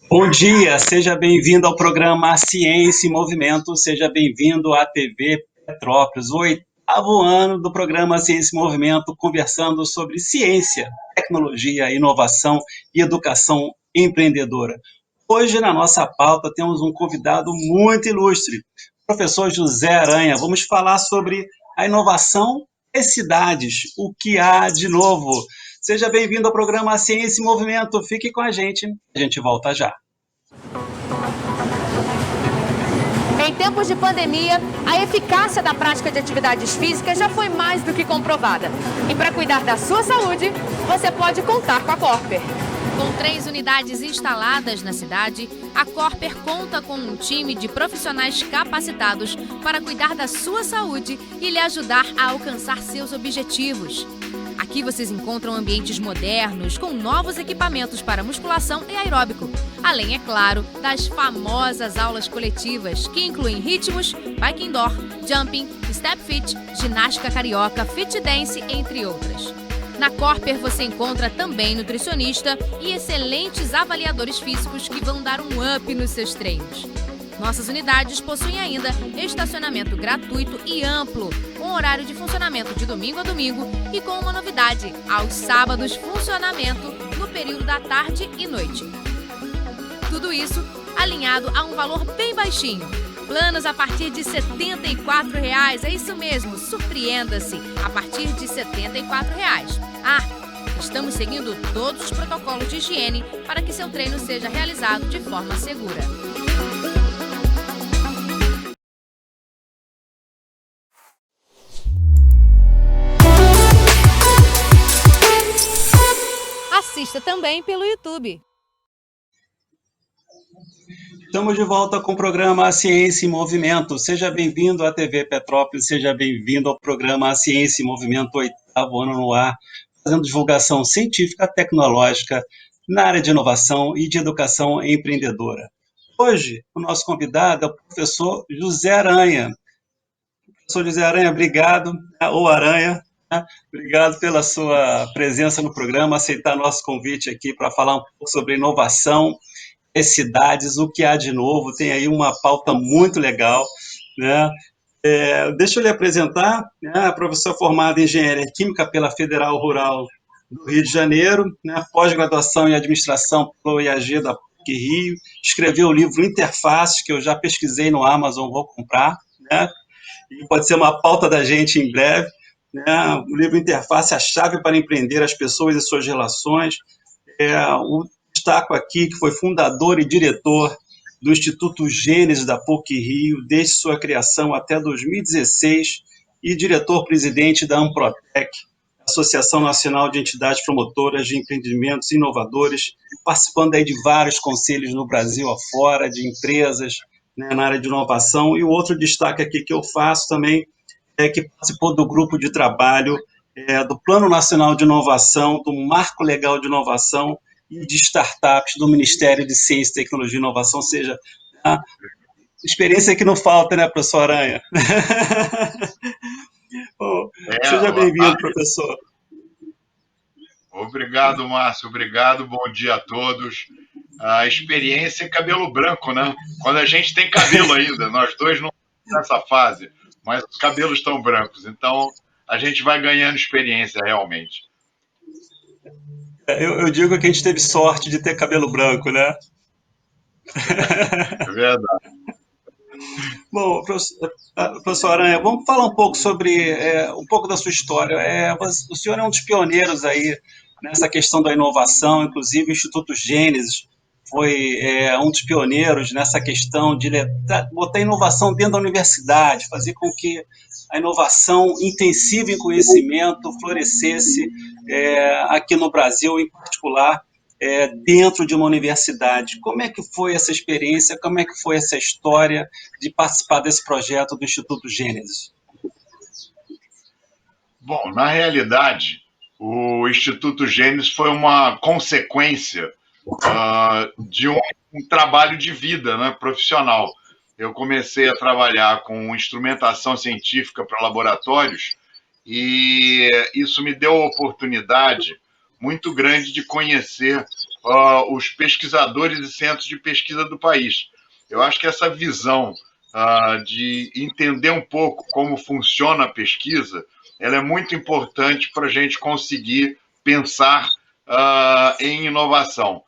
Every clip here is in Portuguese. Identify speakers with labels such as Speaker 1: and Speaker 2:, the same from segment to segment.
Speaker 1: Bom dia, seja bem-vindo ao programa Ciência em Movimento, seja bem-vindo à TV Petrópolis, o oitavo ano do programa Ciência em Movimento, conversando sobre ciência, tecnologia, inovação e educação empreendedora. Hoje, na nossa pauta, temos um convidado muito ilustre, o professor José Aranha. Vamos falar sobre a inovação e cidades, o que há de novo. Seja bem-vindo ao programa Ciência em Movimento, fique com a gente volta já.
Speaker 2: Em tempos de pandemia, a eficácia da prática de atividades físicas já foi mais do que comprovada. E para cuidar da sua saúde, você pode contar com a Corper.
Speaker 3: Com 3 unidades instaladas na cidade, a Corper conta com um time de profissionais capacitados para cuidar da sua saúde e lhe ajudar a alcançar seus objetivos. Aqui vocês encontram ambientes modernos, com novos equipamentos para musculação e aeróbico. Além, é claro, das famosas aulas coletivas, que incluem ritmos, bike indoor, jumping, step fit, ginástica carioca, fit dance, entre outras. Na Corper você encontra também nutricionista e excelentes avaliadores físicos que vão dar um up nos seus treinos. Nossas unidades possuem ainda estacionamento gratuito e amplo, com horário de funcionamento de domingo a domingo e com uma novidade, aos sábados funcionamento no período da tarde e noite. Tudo isso alinhado a um valor bem baixinho. Planos a partir de R$ 74,00, é isso mesmo, surpreenda-se, a partir de R$ 74,00. Estamos seguindo todos os protocolos de higiene para que seu treino seja realizado de forma segura. Assista também pelo YouTube.
Speaker 1: Estamos de volta com o programa Ciência em Movimento. Seja bem-vindo à TV Petrópolis, seja bem-vindo ao programa Ciência em Movimento, oitavo ano no ar, fazendo divulgação científica, tecnológica, na área de inovação e de educação empreendedora. Hoje, o nosso convidado é o professor José Aranha. Professor José Aranha, obrigado, ou Aranha, obrigado pela sua presença no programa, aceitar nosso convite aqui para falar um pouco sobre inovação e cidades, o que há de novo. Tem aí uma pauta muito legal, né? Deixa eu lhe apresentar, né? Professor formado em Engenharia Química pela Federal Rural do Rio de Janeiro, né? Pós-graduação em Administração pelo IAG da PUC-Rio, escreveu o livro Interfaces, que eu já pesquisei no Amazon, vou comprar, né? E pode ser uma pauta da gente em breve, né? O livro Interface, a chave para empreender as pessoas e suas relações. O destaco aqui que foi fundador e diretor do Instituto Gênesis da PUC-Rio, desde sua criação até 2016, e diretor-presidente da Amprotec, Associação Nacional de Entidades Promotoras de Empreendimentos Inovadores, participando aí de vários conselhos no Brasil afora, de empresas, né, na área de inovação. E o outro destaque aqui que eu faço também é que participou do grupo de trabalho do Plano Nacional de Inovação, do Marco Legal de Inovação e de Startups do Ministério de Ciência, Tecnologia e Inovação, ou seja, a experiência que não falta, né, professor Aranha? Bom, seja bem-vindo, professor.
Speaker 4: Obrigado, Márcio, obrigado, bom dia a todos. A experiência é cabelo branco, né? Quando a gente tem cabelo ainda, nós dois não estamos nessa fase, mas os cabelos estão brancos, então a gente vai ganhando experiência realmente.
Speaker 1: Eu digo que a gente teve sorte de ter cabelo branco, né?
Speaker 4: É verdade.
Speaker 1: Bom, professor Aranha, vamos falar um pouco sobre um pouco da sua história. O senhor é um dos pioneiros aí nessa questão da inovação, inclusive o Instituto Gênesis foi um dos pioneiros nessa questão de botar inovação dentro da universidade, fazer com que a inovação intensiva em conhecimento florescesse aqui no Brasil, em particular, dentro de uma universidade. Como é que foi essa experiência, como é que foi essa história de participar desse projeto do Instituto Gênesis?
Speaker 4: Bom, na realidade, o Instituto Gênesis foi uma consequência de um trabalho de vida, né, profissional. Eu comecei a trabalhar com instrumentação científica para laboratórios e isso me deu a oportunidade muito grande de conhecer os pesquisadores e centros de pesquisa do país. Eu acho que essa visão de entender um pouco como funciona a pesquisa, ela é muito importante para a gente conseguir pensar em inovação.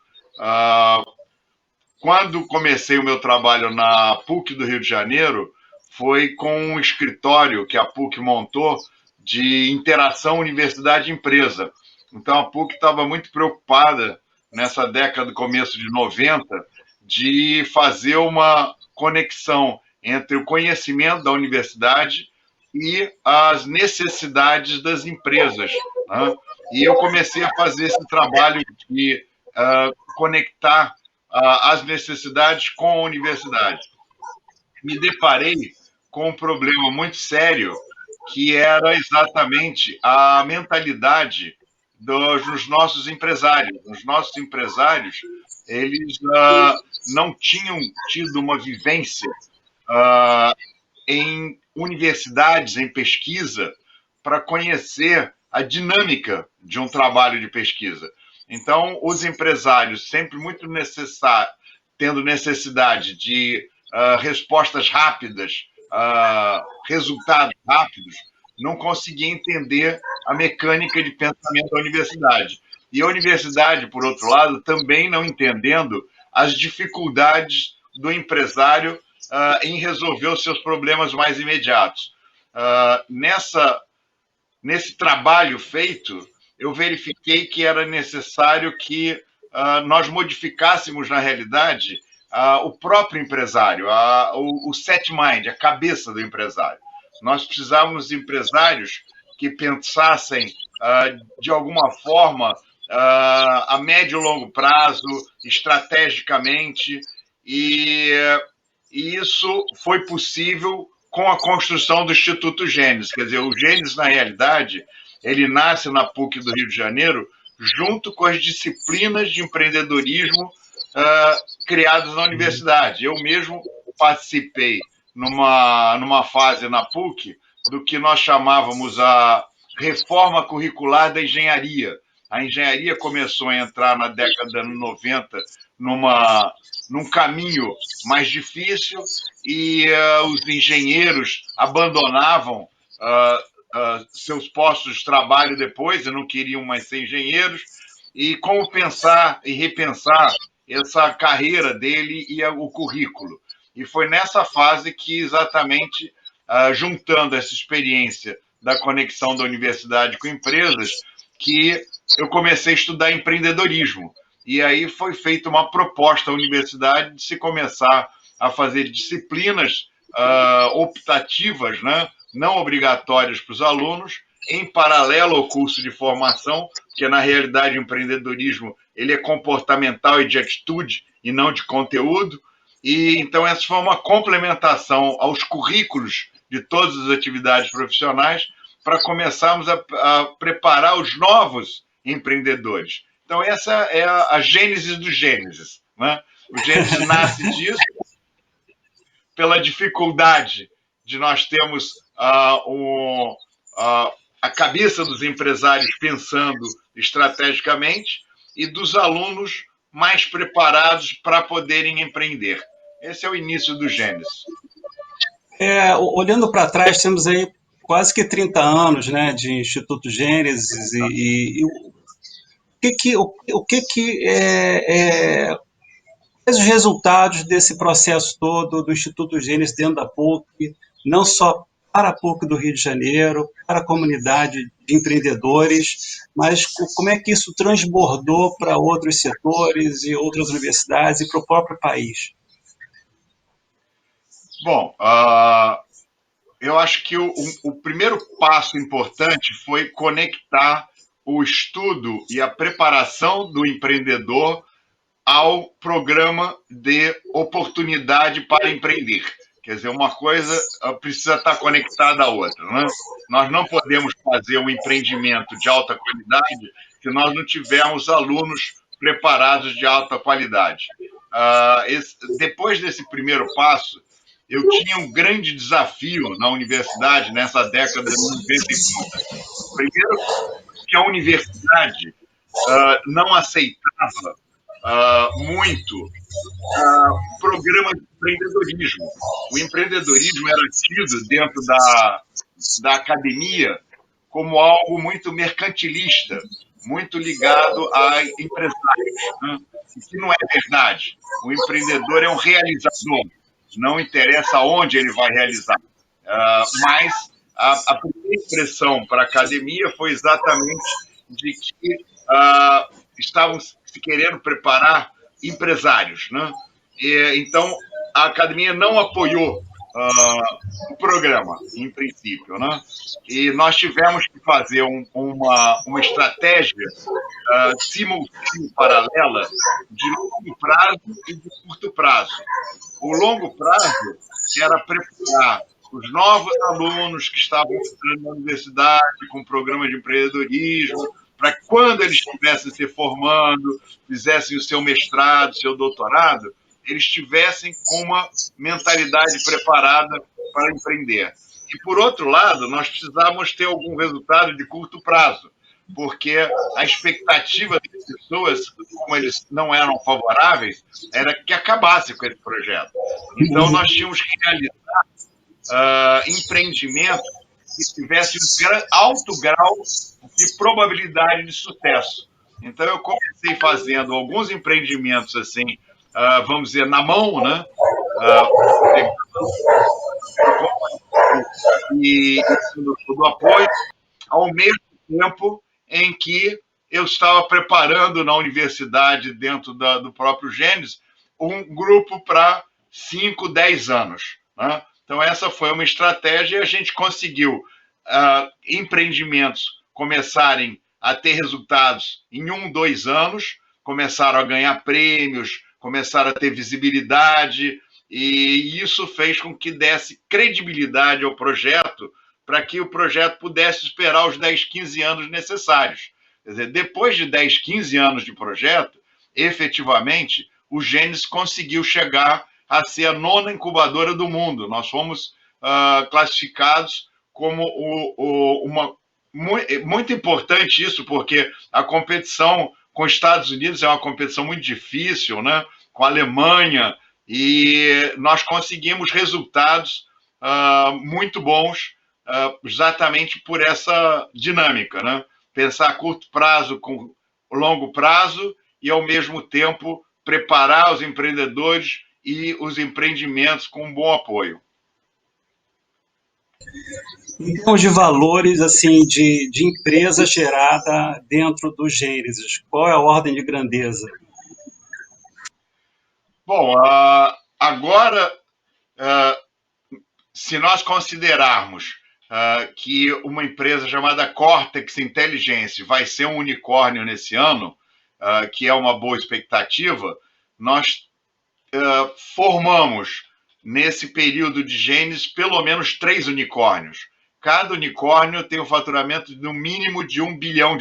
Speaker 4: Quando comecei o meu trabalho na PUC do Rio de Janeiro, foi com um escritório que a PUC montou de interação universidade-empresa. Então, a PUC estava muito preocupada, nessa década, começo de 90, de fazer uma conexão entre o conhecimento da universidade e as necessidades das empresas, né? E eu comecei a fazer esse trabalho de conectar as necessidades com a universidade. Me deparei com um problema muito sério, que era exatamente a mentalidade dos nossos empresários. Os nossos empresários, eles não tinham tido uma vivência em universidades, em pesquisa, para conhecer a dinâmica de um trabalho de pesquisa. Então, os empresários, sempre muito tendo necessidade de respostas rápidas, resultados rápidos, não conseguiam entender a mecânica de pensamento da universidade. E a universidade, por outro lado, também não entendendo as dificuldades do empresário em resolver os seus problemas mais imediatos. Nesse trabalho feito, eu verifiquei que era necessário que nós modificássemos, na realidade, o próprio empresário, o set mind, a cabeça do empresário. Nós precisávamos de empresários que pensassem, de alguma forma, a médio e longo prazo, estrategicamente, e isso foi possível com a construção do Instituto Gênesis. Quer dizer, o Gênesis, na realidade, ele nasce na PUC do Rio de Janeiro junto com as disciplinas de empreendedorismo criadas na universidade. Eu mesmo participei numa fase na PUC do que nós chamávamos a reforma curricular da engenharia. A engenharia começou a entrar na década de 90 num caminho mais difícil e os engenheiros abandonavam seus postos de trabalho depois e não queriam mais ser engenheiros, e como pensar e repensar essa carreira dele e o currículo. E foi nessa fase que, exatamente, juntando essa experiência da conexão da universidade com empresas, que eu comecei a estudar empreendedorismo. E aí foi feita uma proposta à universidade de se começar a fazer disciplinas optativas, né, não obrigatórias para os alunos, em paralelo ao curso de formação, porque, na realidade, o empreendedorismo ele é comportamental e de atitude e não de conteúdo. E então essa foi uma complementação aos currículos de todas as atividades profissionais para começarmos a preparar os novos empreendedores. Então essa é a gênese do Gênesis, né? O Gênesis nasce disso, pela dificuldade de nós termos a cabeça dos empresários pensando estrategicamente e dos alunos mais preparados para poderem empreender. Esse é o início do Gênesis.
Speaker 1: Olhando para trás, temos aí quase que 30 anos, né, de Instituto Gênesis quais os resultados desse processo todo do Instituto Gênesis dentro da PUC, não só para a PUC do Rio de Janeiro, para a comunidade de empreendedores, mas como é que isso transbordou para outros setores e outras universidades e para o próprio país?
Speaker 4: Bom, eu acho que o primeiro passo importante foi conectar o estudo e a preparação do empreendedor ao programa de oportunidade para empreender. Quer dizer, uma coisa precisa estar conectada à outra, né? Nós não podemos fazer um empreendimento de alta qualidade se nós não tivermos alunos preparados de alta qualidade. Depois desse primeiro passo, eu tinha um grande desafio na universidade nessa década de 90. Primeiro, que a universidade não aceitava muito programa de empreendedorismo. O empreendedorismo era tido dentro da academia como algo muito mercantilista, muito ligado a empresários, né? O que não é verdade. O empreendedor é um realizador, não interessa onde ele vai realizar. Mas a primeira impressão para a academia foi exatamente de que estavam se querendo preparar empresários, né? Então, a academia não apoiou o programa, em princípio, né? E nós tivemos que fazer uma estratégia simultânea, paralela, de longo prazo e de curto prazo. O longo prazo era preparar os novos alunos que estavam entrando na universidade com o programa de empreendedorismo, para que quando eles estivessem se formando, fizessem o seu mestrado, seu doutorado, eles estivessem com uma mentalidade preparada para empreender. E, por outro lado, nós precisávamos ter algum resultado de curto prazo, porque a expectativa das pessoas, como eles não eram favoráveis, era que acabasse com esse projeto. Então, nós tínhamos que realizar empreendimentos que tivessem um alto grau de probabilidade de sucesso. Então, eu comecei fazendo alguns empreendimentos assim, vamos dizer, na mão, né? E do apoio, ao mesmo tempo em que eu estava preparando na universidade, dentro do próprio Gênesis, um grupo para 5, 10 anos, né? Então, essa foi uma estratégia e a gente conseguiu empreendimentos começarem a ter resultados em 1, 2 anos, começaram a ganhar prêmios, começaram a ter visibilidade, e isso fez com que desse credibilidade ao projeto, para que o projeto pudesse esperar os 10, 15 anos necessários. Quer dizer, depois de 10, 15 anos de projeto, efetivamente, o Gênesis conseguiu chegar a ser a 9ª incubadora do mundo. Nós fomos classificados como muito importante isso, porque a competição com os Estados Unidos é uma competição muito difícil, né? Com a Alemanha, e nós conseguimos resultados muito bons exatamente por essa dinâmica, né? Pensar a curto prazo com longo prazo e, ao mesmo tempo, preparar os empreendedores e os empreendimentos com um bom apoio.
Speaker 1: Em termos de valores, assim, de empresa gerada dentro do Gênesis, qual é a ordem de grandeza?
Speaker 4: Bom, agora, se nós considerarmos que uma empresa chamada Cortex Intelligence vai ser um unicórnio nesse ano, que é uma boa expectativa, nós formamos, nesse período de Gênesis, pelo menos 3 unicórnios. Cada unicórnio tem um faturamento no mínimo de $1 bilhão.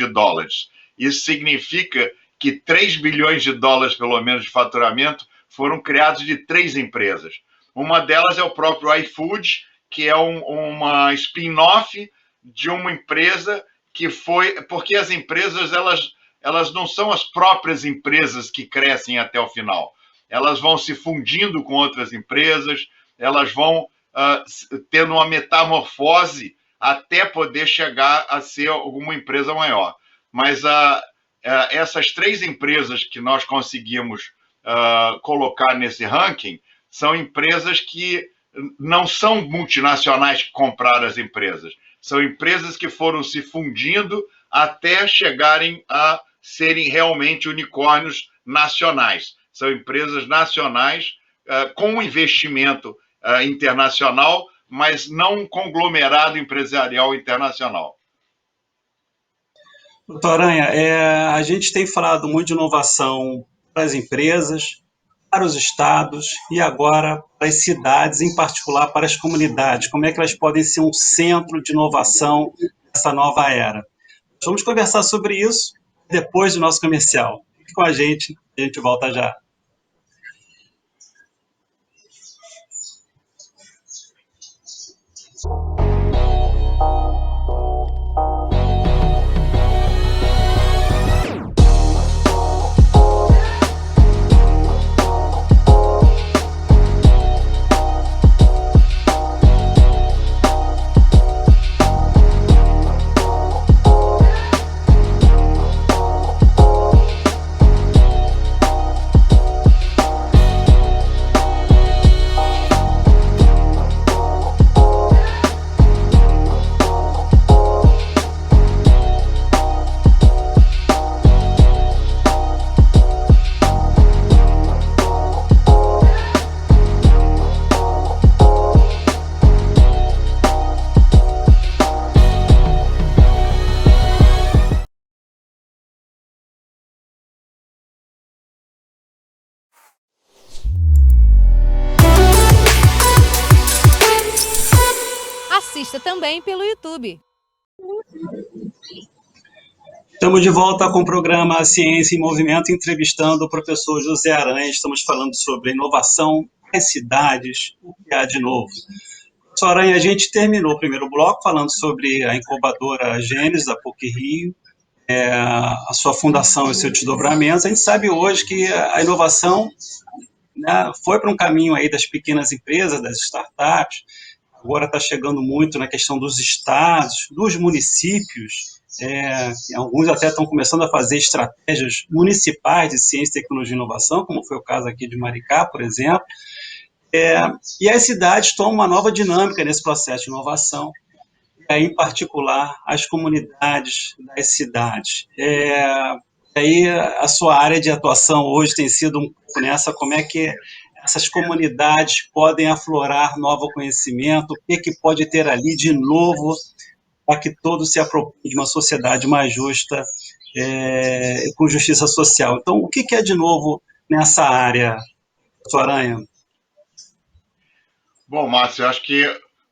Speaker 4: Isso significa que 3 bilhões de dólares, pelo menos, de faturamento foram criados de 3 empresas. Uma delas é o próprio iFood, que é uma spin-off de uma empresa que foi... Porque as empresas, elas não são as próprias empresas que crescem até o final. Elas vão se fundindo com outras empresas, elas vão tendo uma metamorfose até poder chegar a ser alguma empresa maior. Mas essas 3 empresas que nós conseguimos colocar nesse ranking são empresas que não são multinacionais que compraram as empresas, são empresas que foram se fundindo até chegarem a serem realmente unicórnios nacionais. São empresas nacionais com investimento internacional, mas não um conglomerado empresarial internacional.
Speaker 1: Doutor Aranha, a gente tem falado muito de inovação para as empresas, para os estados e agora para as cidades, em particular para as comunidades. Como é que elas podem ser um centro de inovação nessa nova era? Vamos conversar sobre isso depois do nosso comercial. Fique com a gente volta já.
Speaker 3: assista também pelo YouTube.
Speaker 1: Estamos de volta com o programa Ciência em Movimento, entrevistando o professor José Aranha. Estamos falando sobre inovação nas cidades, o que há de novo. Professor Aranha, a gente terminou o primeiro bloco falando sobre a incubadora Gênesis, da PUC-Rio, a sua fundação e os seus desdobramentos. A gente sabe hoje que a inovação, né, foi para um caminho aí das pequenas empresas, das startups, agora está chegando muito na questão dos estados, dos municípios. Alguns até estão começando a fazer estratégias municipais de ciência, tecnologia e inovação, como foi o caso aqui de Maricá, por exemplo. E as cidades tomam uma nova dinâmica nesse processo de inovação, em particular as comunidades das cidades. Aí a sua área de atuação hoje tem sido um pouco nessa, como é que essas comunidades podem aflorar novo conhecimento, o que pode ter ali de novo para que todos se apropriem de uma sociedade mais justa, com justiça social. Então, o que é de novo nessa área, professor Aranha?
Speaker 4: Bom, Márcio, eu acho que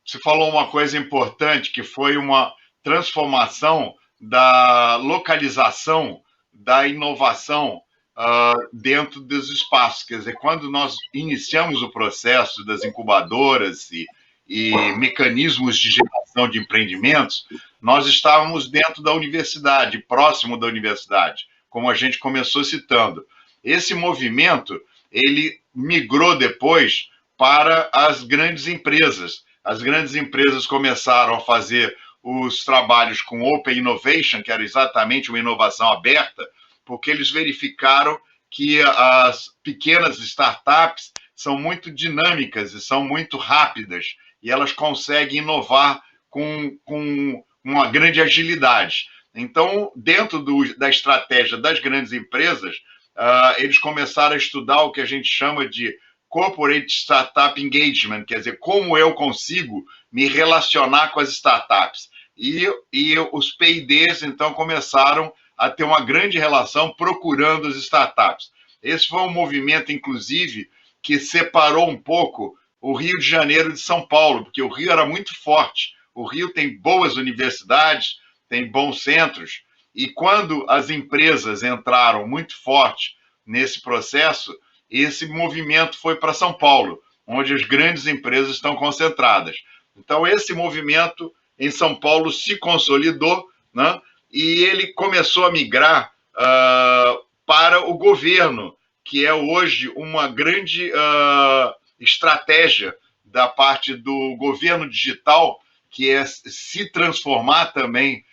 Speaker 4: você falou uma coisa importante, que foi uma transformação da localização, da inovação dentro dos espaços. Quer dizer, quando nós iniciamos o processo das incubadoras e mecanismos de geração de empreendimentos, nós estávamos dentro da universidade, próximo da universidade, como a gente começou citando. Esse movimento, ele migrou depois para as grandes empresas. As grandes empresas começaram a fazer os trabalhos com Open Innovation, que era exatamente uma inovação aberta, porque eles verificaram que as pequenas startups são muito dinâmicas e são muito rápidas, e elas conseguem inovar com uma grande agilidade. Então, dentro da estratégia das grandes empresas, eles começaram a estudar o que a gente chama de Corporate Startup Engagement, quer dizer, como eu consigo me relacionar com as startups. E os P&Ds, então, começaram a ter uma grande relação procurando as startups. Esse foi um movimento, inclusive, que separou um pouco o Rio de Janeiro de São Paulo, porque o Rio era muito forte. O Rio tem boas universidades, tem bons centros, e quando as empresas entraram muito forte nesse processo, esse movimento foi para São Paulo, onde as grandes empresas estão concentradas. Então, esse movimento em São Paulo se consolidou, né? E ele começou a migrar para o governo, que é hoje uma grande estratégia da parte do governo digital, que é se transformar também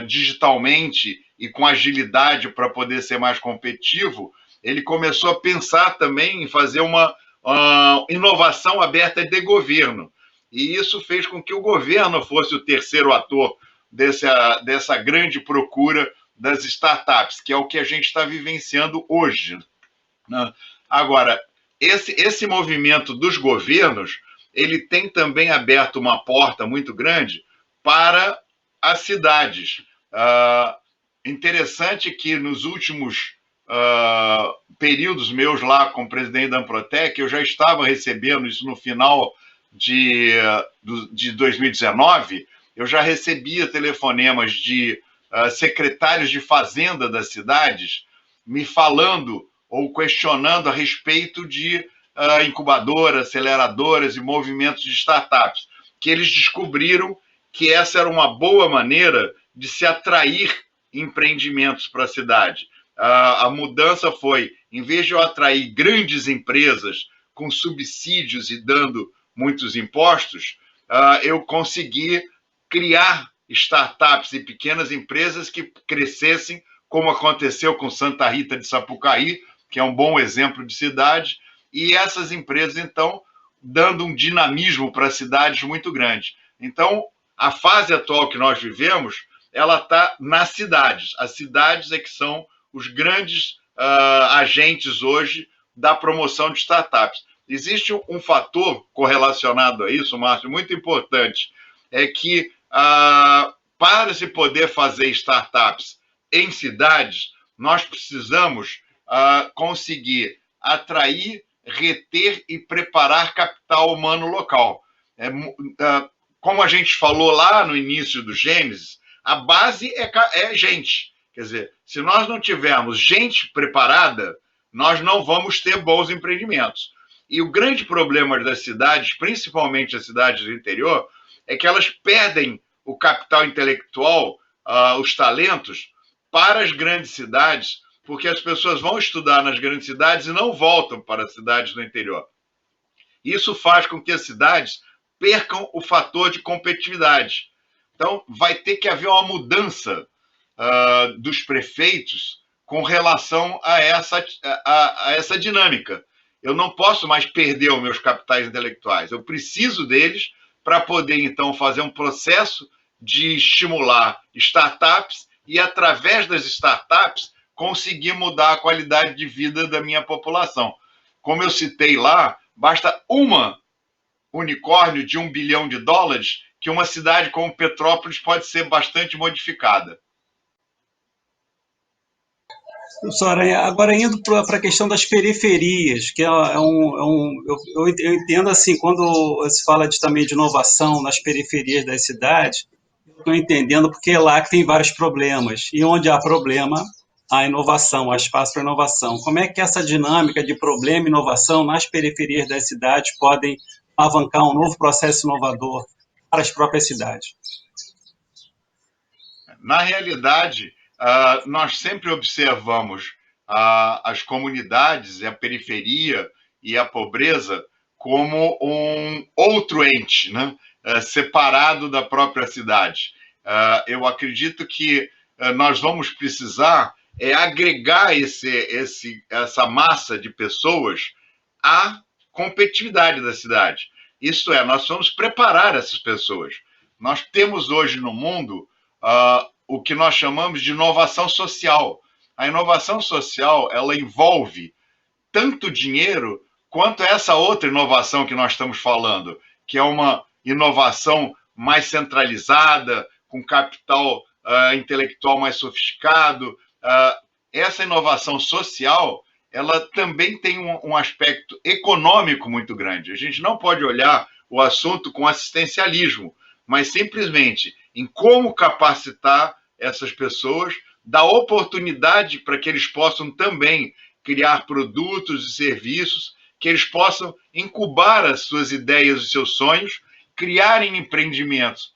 Speaker 4: digitalmente e com agilidade para poder ser mais competitivo. Ele começou a pensar também em fazer uma inovação aberta de governo. E isso fez com que o governo fosse o terceiro ator dessa grande procura das startups, que é o que a gente está vivenciando hoje, né? Agora, esse movimento dos governos, ele tem também aberto uma porta muito grande para as cidades. Interessante que nos últimos períodos meus lá como presidente da Amprotec, eu já estava recebendo isso no final de 2019, eu já recebia telefonemas de secretários de fazenda das cidades me falando ou questionando a respeito de incubadoras, aceleradoras e movimentos de startups, que eles descobriram que essa era uma boa maneira de se atrair empreendimentos para a cidade. A mudança foi, em vez de eu atrair grandes empresas com subsídios e dando muitos impostos, eu consegui criar startups e pequenas empresas que crescessem, como aconteceu com Santa Rita de Sapucaí, que é um bom exemplo de cidade, e essas empresas, então, dando um dinamismo para cidades muito grande. Então, a fase atual que nós vivemos, ela está nas cidades. As cidades é que são os grandes agentes hoje da promoção de startups. Existe um fator correlacionado a isso, Márcio, muito importante, é que para se poder fazer startups em cidades, nós precisamos conseguir atrair, reter e preparar capital humano local. como a gente falou lá no início do Gênesis, a base é gente. Quer dizer, se nós não tivermos gente preparada, nós não vamos ter bons empreendimentos. E o grande problema das cidades, principalmente as cidades do interior, é que elas perdem o capital intelectual, os talentos, para as grandes cidades, porque as pessoas vão estudar nas grandes cidades e não voltam para as cidades do interior. Isso faz com que as cidades percam o fator de competitividade. Então, vai ter que haver uma mudança dos prefeitos com relação a essa dinâmica. Eu não posso mais perder os meus capitais intelectuais. Eu preciso deles para poder, então, fazer um processo de estimular startups e, através das startups, conseguir mudar a qualidade de vida da minha população. Como eu citei lá, basta uma unicórnio de $1 bilhão que uma cidade como Petrópolis pode ser bastante modificada.
Speaker 1: Professor Aranha, agora indo para a questão das periferias, que eu entendo assim, quando se fala também de inovação nas periferias das cidades, estou entendendo porque é lá que tem vários problemas, e onde há problema, há inovação, há espaço para inovação. Como é que essa dinâmica de problema e inovação nas periferias das cidades podem alavancar um novo processo inovador para as próprias cidades?
Speaker 4: Na realidade, nós sempre observamos as comunidades, a periferia e a pobreza como um outro ente, né? Separado da própria cidade. Eu acredito que nós vamos precisar agregar essa massa de pessoas à competitividade da cidade. Isto é, nós vamos preparar essas pessoas. Nós temos hoje no mundo o que nós chamamos de inovação social. A inovação social, ela envolve tanto dinheiro quanto essa outra inovação que nós estamos falando, que é uma inovação mais centralizada, com capital intelectual mais sofisticado. Essa inovação social, ela também tem um aspecto econômico muito grande. A gente não pode olhar o assunto com assistencialismo, mas simplesmente em como capacitar essas pessoas, dar oportunidade para que eles possam também criar produtos e serviços, que eles possam incubar as suas ideias e seus sonhos, criarem empreendimentos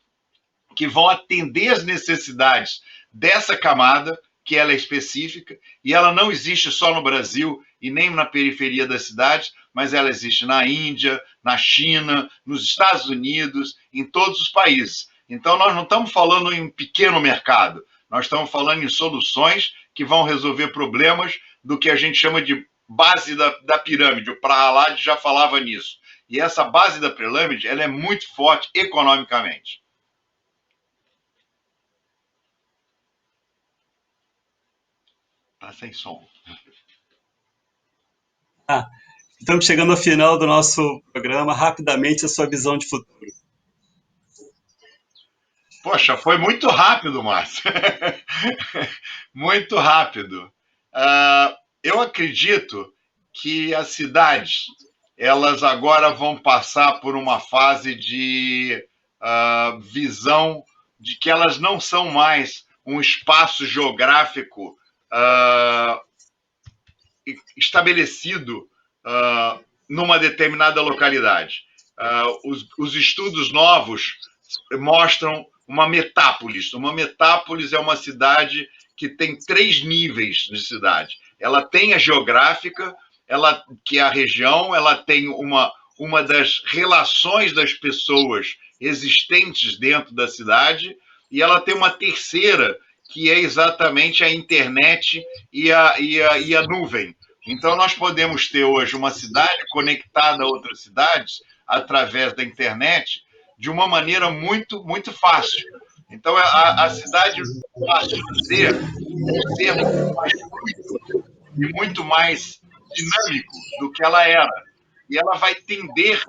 Speaker 4: que vão atender as necessidades dessa camada, que ela é específica, e ela não existe só no Brasil e nem na periferia das cidades, mas ela existe na Índia, na China, nos Estados Unidos, em todos os países. Então, nós não estamos falando em um pequeno mercado, nós estamos falando em soluções que vão resolver problemas do que a gente chama de base da pirâmide. O Prahalad já falava nisso. E essa base da pirâmide, ela é muito forte economicamente. Está sem som.
Speaker 1: Estamos chegando ao final do nosso programa. Rapidamente, a sua visão de futuro.
Speaker 4: Poxa, foi muito rápido, Márcio. Muito rápido. Eu acredito que as cidades, elas agora vão passar por uma fase de visão de que elas não são mais um espaço geográfico estabelecido numa determinada localidade. Os estudos novos mostram uma metápolis. Uma metápolis é uma cidade que tem 3 níveis de cidade. Ela tem a geográfica, que é a região, ela tem uma das relações das pessoas existentes dentro da cidade, e ela tem uma terceira, que é exatamente a internet e a nuvem. Então, nós podemos ter hoje uma cidade conectada a outras cidades através da internet de uma maneira muito, muito fácil. Então, a cidade passa a ser um ser muito mais fluido e muito mais dinâmico do que ela era. E ela vai tender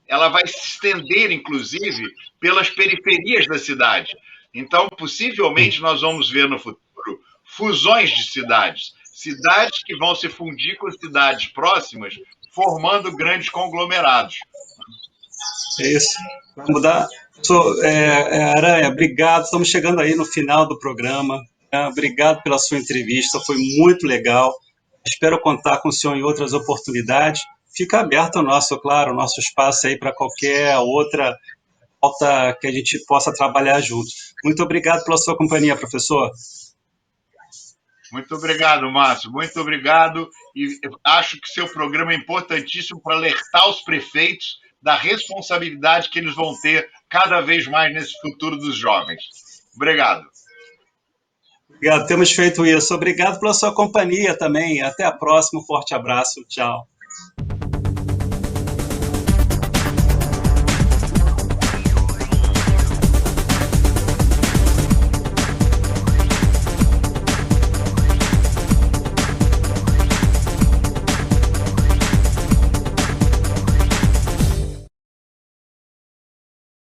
Speaker 4: ela vai se estender, inclusive, pelas periferias da cidade. Então, possivelmente, nós vamos ver no futuro fusões de cidades. Cidades que vão se fundir com cidades próximas, formando grandes conglomerados.
Speaker 1: É isso. Vai mudar. Aranha, obrigado. Estamos chegando aí no final do programa. Obrigado pela sua entrevista, foi muito legal. Espero contar com o senhor em outras oportunidades. Fica aberto o nosso espaço aí para qualquer outra pauta que a gente possa trabalhar junto. Muito obrigado pela sua companhia, professor.
Speaker 4: Muito obrigado, Márcio. Muito obrigado. E acho que seu programa é importantíssimo para alertar os prefeitos da responsabilidade que eles vão ter cada vez mais nesse futuro dos jovens. Obrigado.
Speaker 1: Obrigado, temos feito isso. Obrigado pela sua companhia também. Até a próxima. Um forte abraço. Tchau.